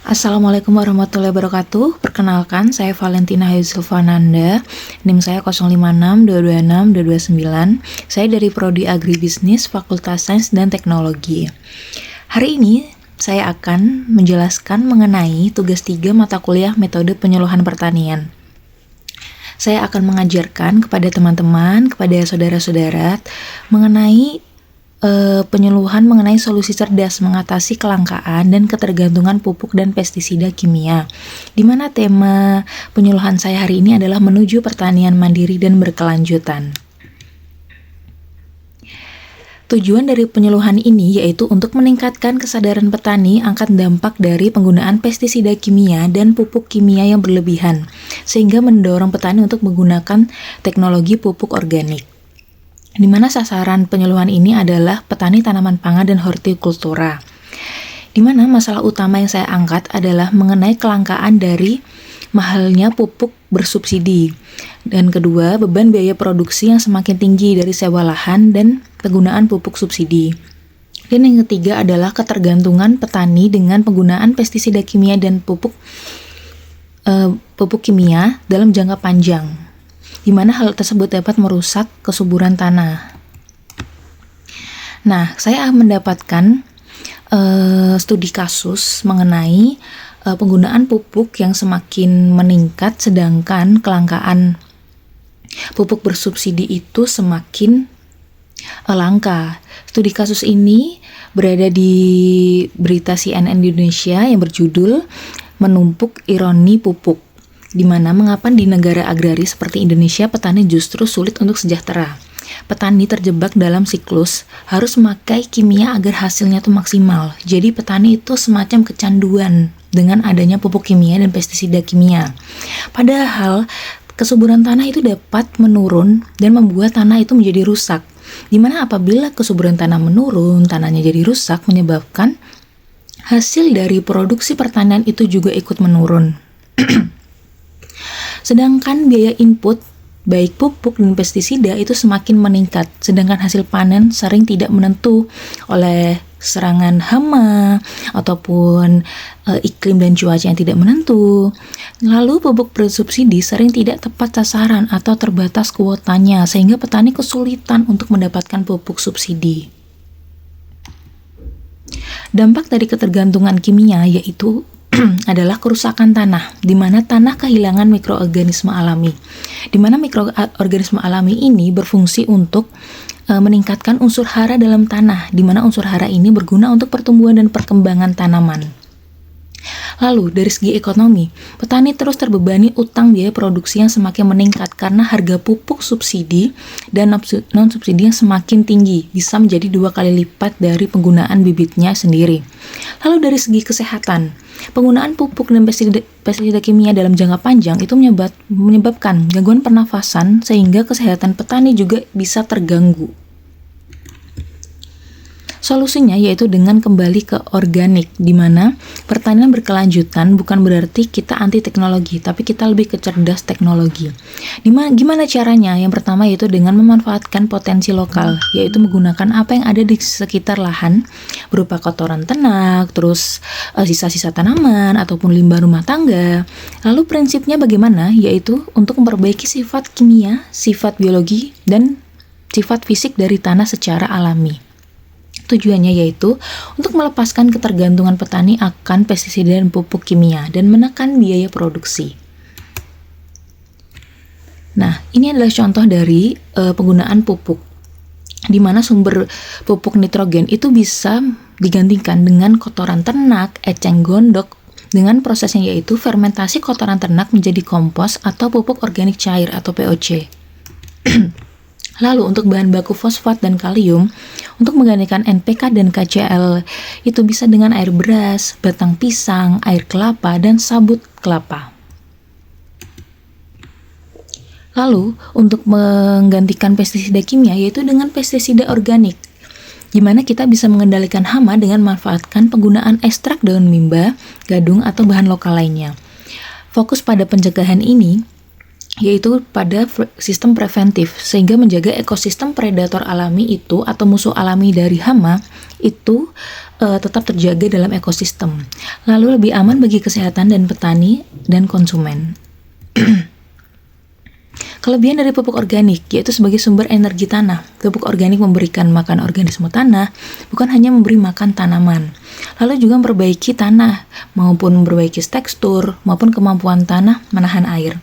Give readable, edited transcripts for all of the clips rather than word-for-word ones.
Assalamualaikum warahmatullahi wabarakatuh. Perkenalkan, saya Valentina Hayusulfananda. NIM saya 0562262229. Saya dari Prodi Agribisnis, Fakultas Sains dan Teknologi. Hari ini saya akan menjelaskan mengenai tugas 3 mata kuliah metode penyuluhan pertanian. Saya akan mengajarkan kepada teman-teman, kepada saudara-saudara mengenai penyuluhan mengenai solusi cerdas mengatasi kelangkaan dan ketergantungan pupuk dan pestisida kimia. Di mana tema penyuluhan saya hari ini adalah menuju pertanian mandiri dan berkelanjutan. Tujuan dari penyuluhan ini yaitu untuk meningkatkan kesadaran petani akan dampak dari penggunaan pestisida kimia dan pupuk kimia yang berlebihan, sehingga mendorong petani untuk menggunakan teknologi pupuk organik. Di mana sasaran penyuluhan ini adalah petani tanaman pangan dan hortikultura. Di mana masalah utama yang saya angkat adalah mengenai kelangkaan dari mahalnya pupuk bersubsidi. Dan kedua, beban biaya produksi yang semakin tinggi dari sewa lahan dan penggunaan pupuk subsidi. Dan yang ketiga adalah ketergantungan petani dengan penggunaan pestisida kimia dan pupuk kimia dalam jangka panjang, di mana hal tersebut dapat merusak kesuburan tanah. Nah, saya mendapatkan studi kasus mengenai penggunaan pupuk yang semakin meningkat, sedangkan kelangkaan pupuk bersubsidi itu semakin langka. Studi kasus ini berada di berita CNN Indonesia yang berjudul Menumpuk Ironi Pupuk, di mana mengapa di negara agraris seperti Indonesia petani justru sulit untuk sejahtera. Petani terjebak dalam siklus harus memakai kimia agar hasilnya itu maksimal. Jadi petani itu semacam kecanduan dengan adanya pupuk kimia dan pestisida kimia. Padahal kesuburan tanah itu dapat menurun dan membuat tanah itu menjadi rusak. Dimana apabila kesuburan tanah menurun, tanahnya jadi rusak, menyebabkan hasil dari produksi pertanian itu juga ikut menurun. Sedangkan biaya input baik pupuk dan pestisida itu semakin meningkat, sedangkan hasil panen sering tidak menentu oleh serangan hama ataupun iklim dan cuaca yang tidak menentu. Lalu pupuk bersubsidi sering tidak tepat sasaran atau terbatas kuotanya, sehingga petani kesulitan untuk mendapatkan pupuk subsidi. Dampak dari ketergantungan kimia yaitu adalah kerusakan tanah, di mana tanah kehilangan mikroorganisme alami. Di mana mikroorganisme alami ini berfungsi untuk meningkatkan unsur hara dalam tanah, di mana unsur hara ini berguna untuk pertumbuhan dan perkembangan tanaman. Lalu, dari segi ekonomi, petani terus terbebani utang biaya produksi yang semakin meningkat karena harga pupuk subsidi dan non-subsidi yang semakin tinggi, bisa menjadi 2 kali lipat dari penggunaan bibitnya sendiri. Lalu dari segi kesehatan, penggunaan pupuk dan pestisida kimia dalam jangka panjang itu menyebabkan gangguan pernafasan, sehingga kesehatan petani juga bisa terganggu. Solusinya yaitu dengan kembali ke organik, di mana pertanian berkelanjutan bukan berarti kita anti teknologi, tapi kita lebih ke cerdas teknologi. Gimana caranya? Yang pertama yaitu dengan memanfaatkan potensi lokal, yaitu menggunakan apa yang ada di sekitar lahan, berupa kotoran ternak, terus sisa-sisa tanaman, ataupun limbah rumah tangga. Lalu prinsipnya bagaimana? Yaitu untuk memperbaiki sifat kimia, sifat biologi, dan sifat fisik dari tanah secara alami. Tujuannya yaitu untuk melepaskan ketergantungan petani akan pestisida dan pupuk kimia dan menekan biaya produksi. Nah, ini adalah contoh dari penggunaan pupuk, di mana sumber pupuk nitrogen itu bisa digantikan dengan kotoran ternak, eceng gondok, dengan prosesnya yaitu fermentasi kotoran ternak menjadi kompos atau pupuk organik cair atau POC. Lalu untuk bahan baku fosfat dan kalium, untuk menggantikan NPK dan KCl itu bisa dengan air beras, batang pisang, air kelapa, dan sabut kelapa. Lalu untuk menggantikan pestisida kimia yaitu dengan pestisida organik, di mana kita bisa mengendalikan hama dengan memanfaatkan penggunaan ekstrak daun mimba, gadung, atau bahan lokal lainnya. Fokus pada pencegahan ini yaitu pada sistem preventif, sehingga menjaga ekosistem predator alami itu atau musuh alami dari hama itu tetap terjaga dalam ekosistem. Lalu lebih aman bagi kesehatan dan petani dan konsumen. Kelebihan dari pupuk organik yaitu sebagai sumber energi tanah. Pupuk organik memberikan makan organisme tanah, bukan hanya memberi makan tanaman. Lalu juga memperbaiki tanah, maupun memperbaiki tekstur, maupun kemampuan tanah menahan air.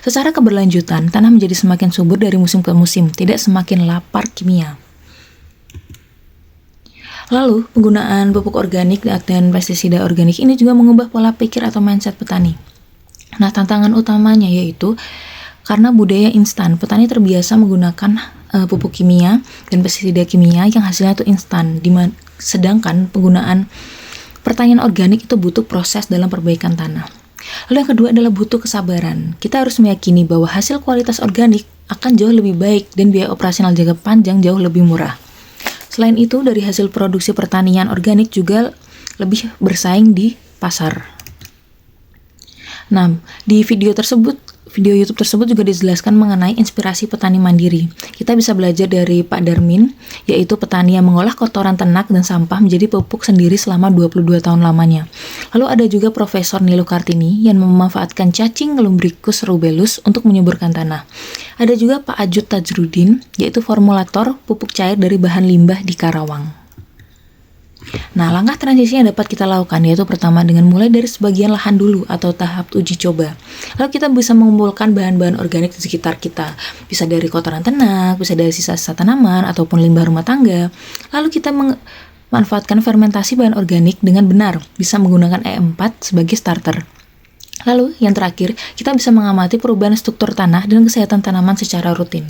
Secara keberlanjutan, tanah menjadi semakin subur dari musim ke musim, tidak semakin lapar kimia. Lalu, penggunaan pupuk organik dan pestisida organik ini juga mengubah pola pikir atau mindset petani. Nah, tantangan utamanya yaitu karena budaya instan, petani terbiasa menggunakan pupuk kimia dan pestisida kimia yang hasilnya itu instan. Sedangkan penggunaan pertanian organik itu butuh proses dalam perbaikan tanah. Lalu yang kedua adalah butuh kesabaran. Kita harus meyakini bahwa hasil kualitas organik akan jauh lebih baik dan biaya operasional jangka panjang jauh lebih murah. Selain itu, dari hasil produksi pertanian organik juga lebih bersaing di pasar. Nah, di video YouTube tersebut juga dijelaskan mengenai inspirasi petani mandiri. Kita bisa belajar dari Pak Darmin, yaitu petani yang mengolah kotoran ternak dan sampah menjadi pupuk sendiri selama 22 tahun lamanya. Lalu ada juga Profesor Niluh Kartini yang memanfaatkan cacing Lumbricus rubellus untuk menyuburkan tanah. Ada juga Pak Ajud Tajrudin, yaitu formulator pupuk cair dari bahan limbah di Karawang. Nah, langkah transisi yang dapat kita lakukan yaitu pertama dengan mulai dari sebagian lahan dulu atau tahap uji coba. Lalu kita bisa mengumpulkan bahan-bahan organik di sekitar kita. Bisa dari kotoran ternak, bisa dari sisa-sisa tanaman, ataupun limbah rumah tangga. Lalu kita memanfaatkan fermentasi bahan organik dengan benar, bisa menggunakan E4 sebagai starter. Lalu, yang terakhir, kita bisa mengamati perubahan struktur tanah dan kesehatan tanaman secara rutin.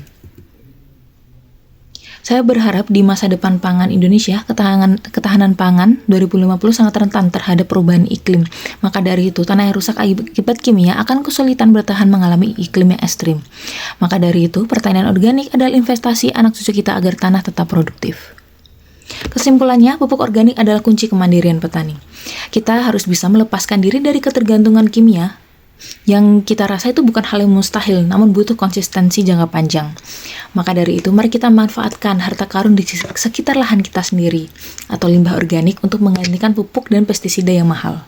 Saya berharap di masa depan pangan Indonesia, ketahanan pangan 2050 sangat rentan terhadap perubahan iklim. Maka dari itu, tanah yang rusak akibat kimia akan kesulitan bertahan mengalami iklim yang ekstrim. Maka dari itu, pertanian organik adalah investasi anak cucu kita agar tanah tetap produktif. Kesimpulannya, pupuk organik adalah kunci kemandirian petani. Kita harus bisa melepaskan diri dari ketergantungan kimia. Yang kita rasa itu bukan hal yang mustahil, namun butuh konsistensi jangka panjang. Maka dari itu, mari kita manfaatkan harta karun di sekitar lahan kita sendiri atau limbah organik untuk menggantikan pupuk dan pestisida yang mahal.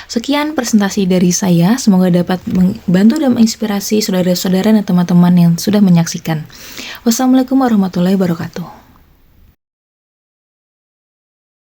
Sekian presentasi dari saya, semoga dapat membantu dan menginspirasi saudara-saudara dan teman-teman yang sudah menyaksikan. Wassalamualaikum warahmatullahi wabarakatuh.